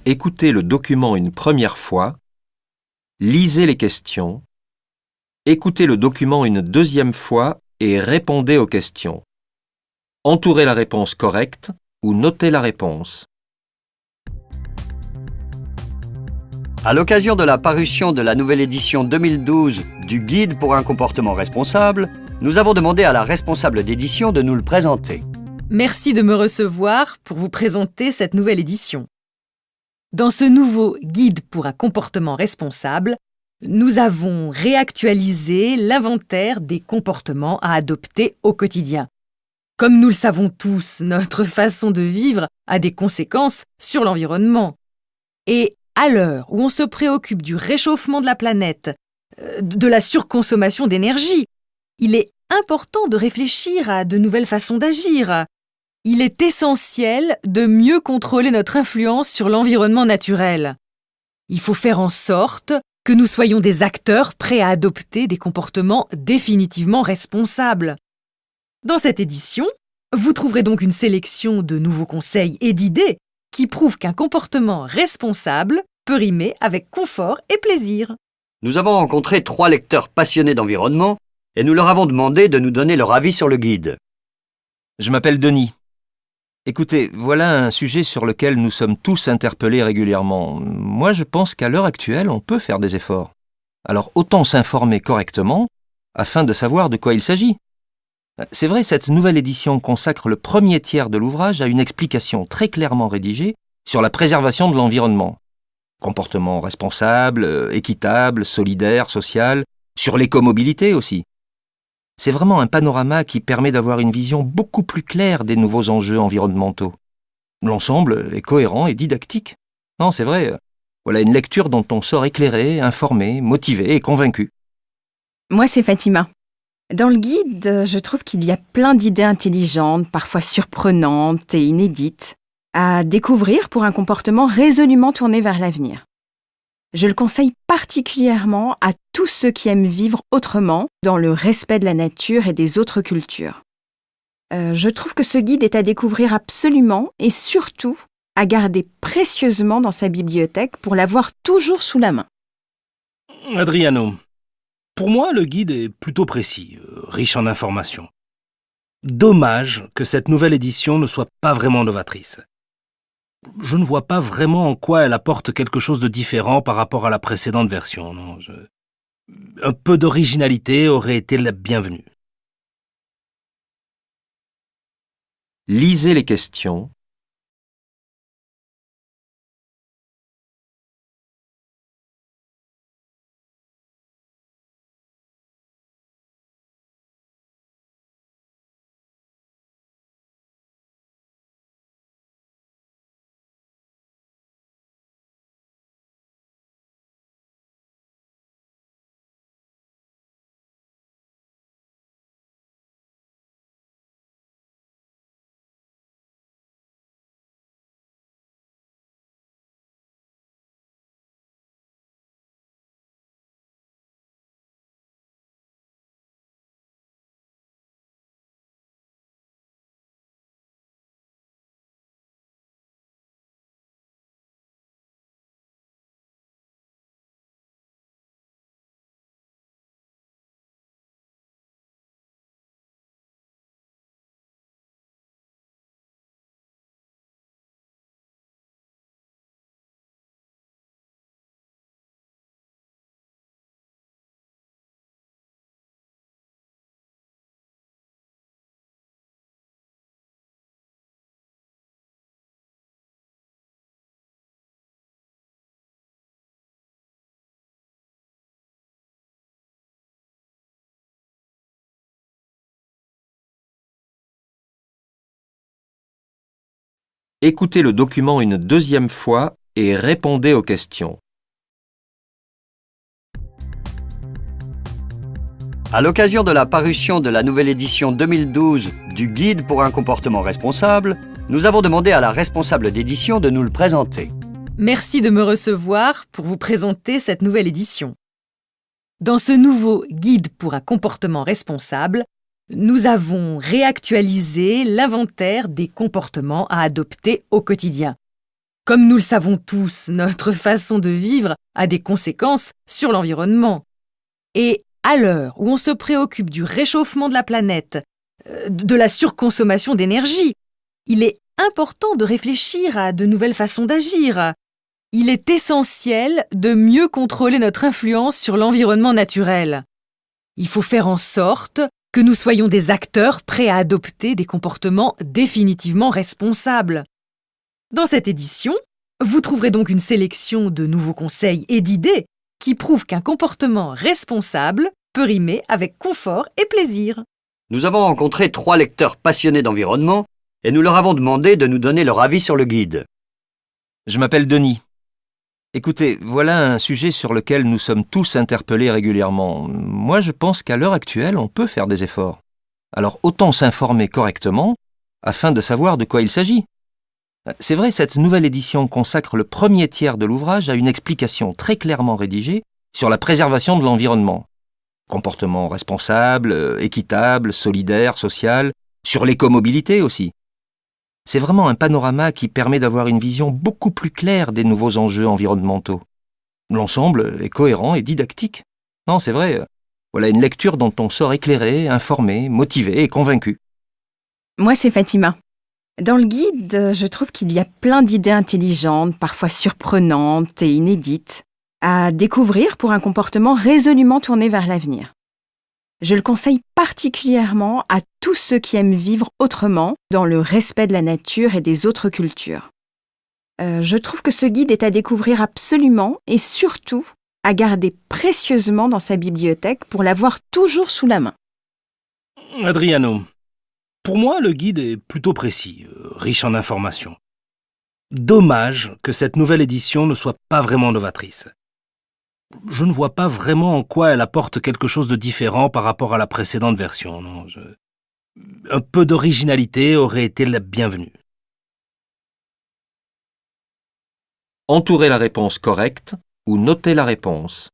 Écoutez le document une première fois, lisez les questions, écoutez le document une deuxième fois et répondez aux questions. Entourez la réponse correcte ou notez la réponse. À l'occasion de la parution de la nouvelle édition 2012 du Guide pour un comportement responsable, nous avons demandé à la responsable d'édition de nous le présenter. Merci de me recevoir pour vous présenter cette nouvelle édition. Dans ce nouveau Guide pour un comportement responsable, nous avons réactualisé l'inventaire des comportements à adopter au quotidien. Comme nous le savons tous, notre façon de vivre a des conséquences sur l'environnement. Et à l'heure où on se préoccupe du réchauffement de la planète, de la surconsommation d'énergie, il est important de réfléchir à de nouvelles façons d'agir. Il est essentiel de mieux contrôler notre influence sur l'environnement naturel. Il faut faire en sorte que nous soyons des acteurs prêts à adopter des comportements définitivement responsables. Dans cette édition, vous trouverez donc une sélection de nouveaux conseils et d'idées qui prouvent qu'un comportement responsable peut rimer avec confort et plaisir. Nous avons rencontré 3 lecteurs passionnés d'environnement et nous leur avons demandé de nous donner leur avis sur le guide. Je m'appelle Denis. Écoutez, voilà un sujet sur lequel nous sommes tous interpellés régulièrement. Moi, je pense qu'à l'heure actuelle, on peut faire des efforts. Alors autant s'informer correctement afin de savoir de quoi il s'agit. C'est vrai, cette nouvelle édition consacre le premier tiers de l'ouvrage à une explication très clairement rédigée sur la préservation de l'environnement. Comportement responsable, équitable, solidaire, social, sur l'écomobilité aussi. C'est vraiment un panorama qui permet d'avoir une vision beaucoup plus claire des nouveaux enjeux environnementaux. L'ensemble est cohérent et didactique. Non, c'est vrai, voilà une lecture dont on sort éclairé, informé, motivé et convaincu. Moi, c'est Fatima. Dans le guide, je trouve qu'il y a plein d'idées intelligentes, parfois surprenantes et inédites, à découvrir pour un comportement résolument tourné vers l'avenir. Je le conseille particulièrement à tous ceux qui aiment vivre autrement, dans le respect de la nature et des autres cultures. Je trouve que ce guide est à découvrir absolument et surtout à garder précieusement dans sa bibliothèque pour l'avoir toujours sous la main. Adriano, pour moi, le guide est plutôt précis, riche en informations. Dommage que cette nouvelle édition ne soit pas vraiment novatrice. Je ne vois pas vraiment en quoi elle apporte quelque chose de différent par rapport à la précédente version. Non, un peu d'originalité aurait été la bienvenue. Lisez les questions, écoutez le document une deuxième fois et répondez aux questions. À l'occasion de la parution de la nouvelle édition 2012 du Guide pour un comportement responsable, nous avons demandé à la responsable d'édition de nous le présenter. Merci de me recevoir pour vous présenter cette nouvelle édition. Dans ce nouveau Guide pour un comportement responsable, nous avons réactualisé l'inventaire des comportements à adopter au quotidien. Comme nous le savons tous, notre façon de vivre a des conséquences sur l'environnement. Et à l'heure où on se préoccupe du réchauffement de la planète, de la surconsommation d'énergie, il est important de réfléchir à de nouvelles façons d'agir. Il est essentiel de mieux contrôler notre influence sur l'environnement naturel. Il faut faire en sorte que nous soyons des acteurs prêts à adopter des comportements définitivement responsables. Dans cette édition, vous trouverez donc une sélection de nouveaux conseils et d'idées qui prouvent qu'un comportement responsable peut rimer avec confort et plaisir. Nous avons rencontré 3 lecteurs passionnés d'environnement et nous leur avons demandé de nous donner leur avis sur le guide. Je m'appelle Denis. Écoutez, voilà un sujet sur lequel nous sommes tous interpellés régulièrement. Moi, je pense qu'à l'heure actuelle, on peut faire des efforts. Alors autant s'informer correctement afin de savoir de quoi il s'agit. C'est vrai, cette nouvelle édition consacre le premier tiers de l'ouvrage à une explication très clairement rédigée sur la préservation de l'environnement. Comportement responsable, équitable, solidaire, social, sur l'écomobilité aussi. C'est vraiment un panorama qui permet d'avoir une vision beaucoup plus claire des nouveaux enjeux environnementaux. L'ensemble est cohérent et didactique. Non, c'est vrai, voilà une lecture dont on sort éclairé, informé, motivé et convaincu. Moi, c'est Fatima. Dans le guide, je trouve qu'il y a plein d'idées intelligentes, parfois surprenantes et inédites, à découvrir pour un comportement résolument tourné vers l'avenir. Je le conseille particulièrement à tous ceux qui aiment vivre autrement, dans le respect de la nature et des autres cultures. Je trouve que ce guide est à découvrir absolument et surtout à garder précieusement dans sa bibliothèque pour l'avoir toujours sous la main. Adriano, pour moi, le guide est plutôt précis, riche en informations. Dommage que cette nouvelle édition ne soit pas vraiment novatrice. Je ne vois pas vraiment en quoi elle apporte quelque chose de différent par rapport à la précédente version. Non, un peu d'originalité aurait été la bienvenue. Entourez la réponse correcte ou notez la réponse.